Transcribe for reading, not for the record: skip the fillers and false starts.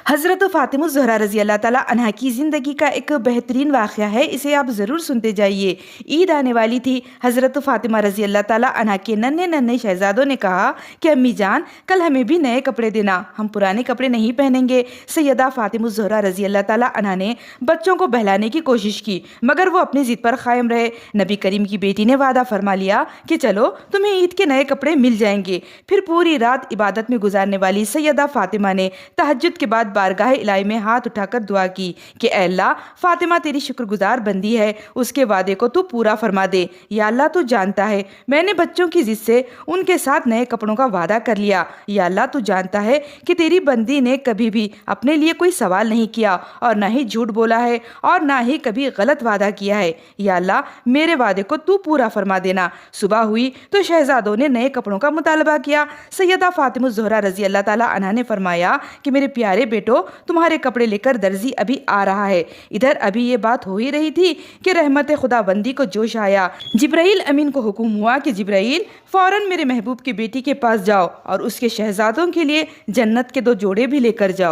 حضرت فاطمہ الزہرا رضی اللہ تعالیٰ عنہا کی زندگی کا ایک بہترین واقعہ ہے، اسے آپ ضرور سنتے جائیے۔ عید آنے والی تھی۔ حضرت فاطمہ رضی اللہ تعالیٰ عنہا کے ننھے ننھے شہزادوں نے کہا کہ امی جان کل ہمیں بھی نئے کپڑے دینا، ہم پرانے کپڑے نہیں پہنیں گے۔ سیدہ فاطمہ الزہرا رضی اللہ تعالیٰ عنہا نے بچوں کو بہلانے کی کوشش کی مگر وہ اپنی ضد پر قائم رہے۔ نبی کریم کی بیٹی نے وعدہ فرما لیا کہ چلو تمہیں عید کے نئے کپڑے مل جائیں گے۔ پھر پوری رات عبادت میں گزارنے والی سیدہ فاطمہ نے تہجد کے بعد بارگاہ الہی میں ہاتھ اٹھا کر دعا کی کہ اے اللہ، فاطمہ تیری شکر گزار بندی ہے، اس کے وعدے کو تو پورا فرما دے۔ یا اللہ تو جانتا ہے میں نے بچوں کی ضد سے ان کے ساتھ نئے کپڑوں کا وعدہ کر لیا۔ یا اللہ تو جانتا ہے کہ تیری بندی نے کبھی بھی اپنے لیے کوئی سوال نہیں کیا اور نہ ہی جھوٹ بولا ہے اور نہ ہی کبھی غلط وعدہ کیا ہے۔ یا اللہ میرے وعدے کو تو پورا فرما دینا۔ صبح ہوئی تو شہزادوں نے نئے کپڑوں کا مطالبہ کیا۔ سیدہ فاطمہ الزہرا رضی اللہ تعالیٰ عنہا نے فرمایا کہ میرے پیارے بیٹو، تمہارے کپڑے لے کر درزی ابھی آ رہا ہے۔ ادھر ابھی یہ بات ہو ہی رہی تھی کہ رحمت خدا بندی کو جوش آیا۔ جبرائیل امین کو حکم ہوا کہ جبرائیل فوراً میرے محبوب کی بیٹی کے پاس جاؤ اور اس کے شہزادوں کے لیے جنت کے 2 جوڑے بھی لے کر جاؤ۔